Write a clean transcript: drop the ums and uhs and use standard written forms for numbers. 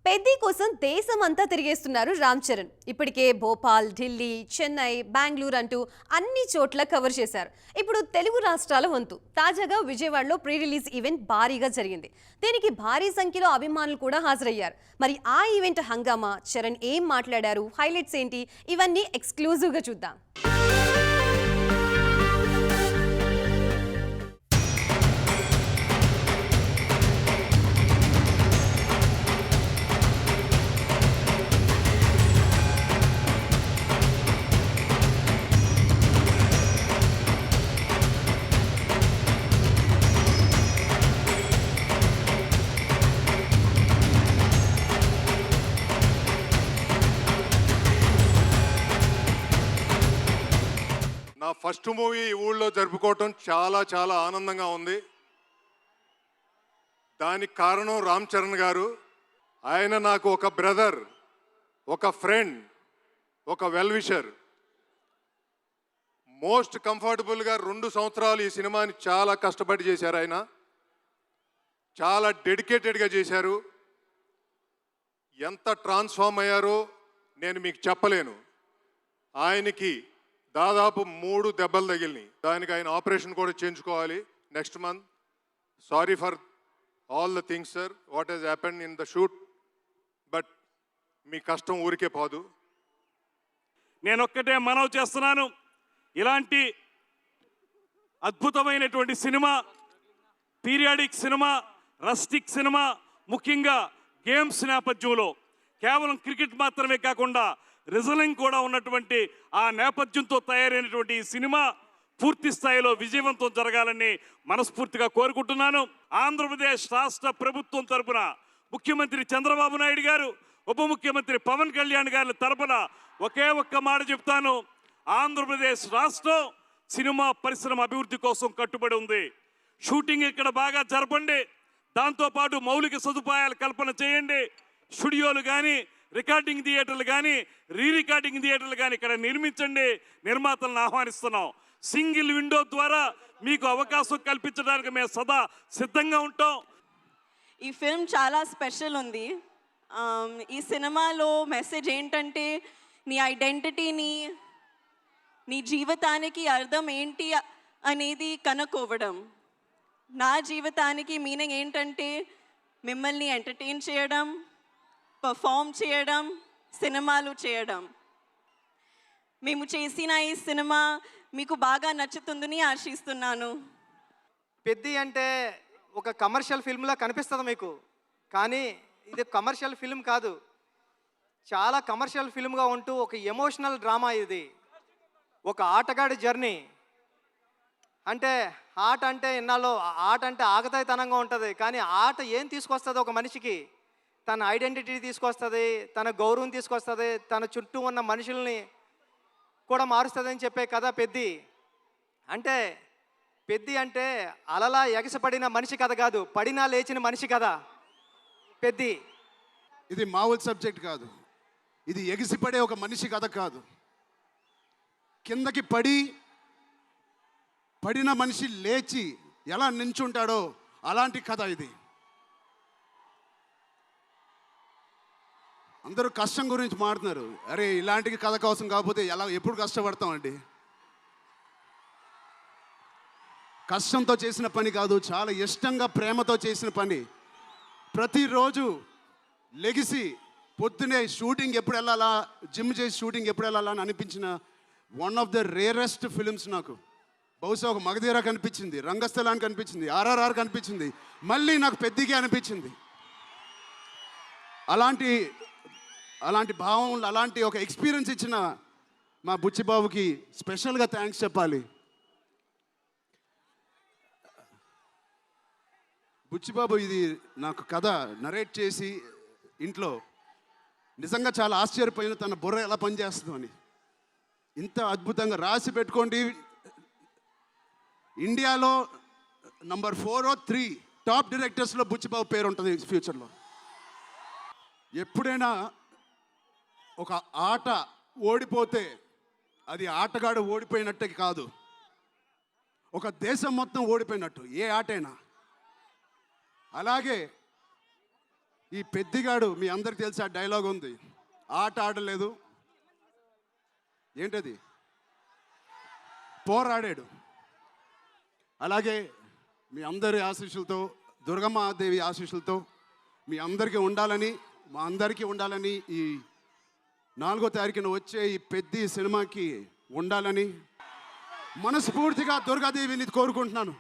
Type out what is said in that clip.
పెద్ది కోసం దేశమంతా తిరిగేస్తున్నారు రామ్ చరణ్. ఇప్పటికే భోపాల్, ఢిల్లీ, చెన్నై, బెంగళూరు అంటూ అన్ని చోట్ల కవర్ చేశారు. ఇప్పుడు తెలుగు రాష్ట్రాల వంతు. తాజాగా విజయవాడలో ప్రీ రిలీజ్ ఈవెంట్ భారీగా జరిగింది. దీనికి భారీ సంఖ్యలో అభిమానులు కూడా హాజరయ్యారు. మరి ఆ ఈవెంట్ హంగామా, చరణ్ ఏం మాట్లాడారు, హైలైట్స్ ఏంటి, ఇవన్నీ ఎక్స్క్లూజివ్గా చూద్దాం. నా ఫస్ట్ మూవీ ఈ ఊళ్ళో జరుపుకోవటం చాలా చాలా ఆనందంగా ఉంది. దానికి కారణం రామ్ చరణ్ గారు. ఆయన నాకు ఒక బ్రదర్, ఒక ఫ్రెండ్, ఒక వెల్ విషర్. మోస్ట్ కంఫర్టబుల్గా 2 సంవత్సరాలు ఈ సినిమాని చాలా కష్టపడి చేశారు. ఆయన చాలా డెడికేటెడ్గా చేశారు. ఎంత ట్రాన్స్ఫార్మ్ అయ్యారో నేను మీకు చెప్పలేను. ఆయనకి దాదాపు 3 దెబ్బలు తగిలినాయి. దానికి ఆయన ఆపరేషన్ కూడా చేయించుకోవాలి next month. Sorry for all the things sir, what he's happened in the shoot. But మీ కష్టం ఊరికే పోదు. నేను ఒక్కటే మనవి చేస్తున్నాను, ఇలాంటి అద్భుతమైనటువంటి cinema, periodic cinema, rustic cinema, ముఖ్యంగా గేమ్స్ నేపథ్యంలో కేవలం క్రికెట్ మాత్రమే కాకుండా రిజలింగ్ కూడా ఉన్నటువంటి ఆ నేపథ్యంతో తయారైనటువంటి ఈ సినిమా పూర్తి స్థాయిలో విజయవంతం జరగాలని మనస్ఫూర్తిగా కోరుకుంటున్నాను. ఆంధ్రప్రదేశ్ రాష్ట్ర ప్రభుత్వం తరపున ముఖ్యమంత్రి చంద్రబాబు నాయుడు గారు, ఉప ముఖ్యమంత్రి పవన్ కళ్యాణ్ గారి తరపున ఒకే ఒక్క మాట చెప్తాను, ఆంధ్రప్రదేశ్ రాష్ట్రం సినిమా పరిశ్రమ అభివృద్ధి కోసం కట్టుబడి ఉంది. షూటింగ్ ఇక్కడ బాగా జరపండి, దాంతోపాటు మౌలిక సదుపాయాల కల్పన చేయండి. స్టూడియోలు కానీ, రికార్డింగ్ థియేటర్లు కానీ, రికార్డింగ్ థియేటర్లు కానీ ఇక్కడ నిర్మించండి. నిర్మాతలను ఆహ్వానిస్తున్నాం. సింగిల్ విండో ద్వారా మీకు అవకాశం కల్పించడానికి మేము సదా సిద్ధంగా ఉంటాం. ఈ ఫిల్మ్ చాలా స్పెషల్ ఉంది. ఈ సినిమాలో మెసేజ్ ఏంటంటే, నీ ఐడెంటిటీని, నీ జీవితానికి అర్థం ఏంటి అనేది కనుక్కోవడం. నా జీవితానికి మీనింగ్ ఏంటంటే మిమ్మల్ని ఎంటర్టైన్ చేయడం, పర్ఫామ్ చేయడం, సినిమాలు చేయడం. మేము చేసిన ఈ సినిమా మీకు బాగా నచ్చుతుందని ఆశిస్తున్నాను. పెద్ది అంటే ఒక కమర్షియల్ ఫిల్మ్లా కనిపిస్తుంది మీకు, కానీ ఇది కమర్షియల్ ఫిల్మ్ కాదు. చాలా కమర్షియల్ ఫిల్మ్గా ఉంటూ ఒక ఎమోషనల్ డ్రామా. ఇది ఒక ఆటగాడి జర్నీ. అంటే ఆట అంటే ఇన్నాళ్ళు ఆట అంటే ఆగతాయితనంగా ఉంటుంది, కానీ ఆట ఏం తీసుకొస్తుంది ఒక మనిషికి? తన ఐడెంటిటీ తీసుకొస్తుంది, తన గౌరవం తీసుకొస్తుంది, తన చుట్టూ ఉన్న మనుషుల్ని కూడా మారుస్తుంది అని చెప్పే కథ పెద్ది. అంటే పెద్ది అంటే అలలా ఎగసిపడిన మనిషి కథ కాదు, పడినా లేచిన మనిషి కథ పెద్ది. ఇది మామూలు సబ్జెక్ట్ కాదు, ఇది ఎగిసిపడే ఒక మనిషి కథ కాదు. కిందకి పడిన మనిషి లేచి ఎలా నించుంటాడో అలాంటి కథ ఇది. అందరూ కష్టం గురించి మాట్లాడుతున్నారు. అరే ఇలాంటి కథ కోసం కాకపోతే ఎప్పుడు కష్టపడతామండి? కష్టంతో చేసిన పని కాదు, చాలా ఇష్టంగా ప్రేమతో చేసిన పని. ప్రతిరోజు లెగిసి పొద్దునే షూటింగ్ ఎప్పుడు వెళ్ళాలా, జిమ్ చేసి షూటింగ్ ఎప్పుడు వెళ్ళాలా అని అనిపించిన one of the rarest films నాకు. బహుశా ఒక మగధీర కనిపించింది, రంగస్థలానికి కనిపించింది, RRR కనిపించింది, మళ్ళీ నాకు పెద్దికి అనిపించింది. అలాంటి భావం, అలాంటి ఒక ఎక్స్పీరియన్స్ ఇచ్చిన మా బుచ్చిబాబుకి స్పెషల్గా థ్యాంక్స్ చెప్పాలి. బుచ్చిబాబు ఇది నాకు కథ నరేట్ చేసి ఇంట్లో నిజంగా చాలా ఆశ్చర్యపోయిన, తన బుర్ర ఎలా పనిచేస్తుందో అని. ఇంత అద్భుతంగా రాసి పెట్టుకోండి. ఇండియాలో నంబర్ 4 or 3 టాప్ డైరెక్టర్స్లో బుచ్చిబాబు పేరు ఉంటుంది ఫ్యూచర్లో. ఎప్పుడైనా ఒక ఆట ఓడిపోతే అది ఆటగాడు ఓడిపోయినట్టే కాదు, ఒక దేశం మొత్తం ఓడిపోయినట్టు ఏ ఆటైనా. అలాగే ఈ పెద్దిగాడు మీ అందరికి తెలిసి ఆ డైలాగ్ ఉంది, ఆట ఆడలేదు, ఏంటది, పోరాడాడు. అలాగే మీ అందరి ఆశీస్సులతో, దుర్గమ్మాదేవి ఆశీస్సులతో మీ అందరికీ ఉండాలని, మా అందరికీ ఉండాలని, ఈ 4వ తారీఖున వచ్చే ఈ పెద్ద సినిమాకి ఉండాలని మనస్ఫూర్తిగా దుర్గాదేవిని కోరుకుంటున్నాను.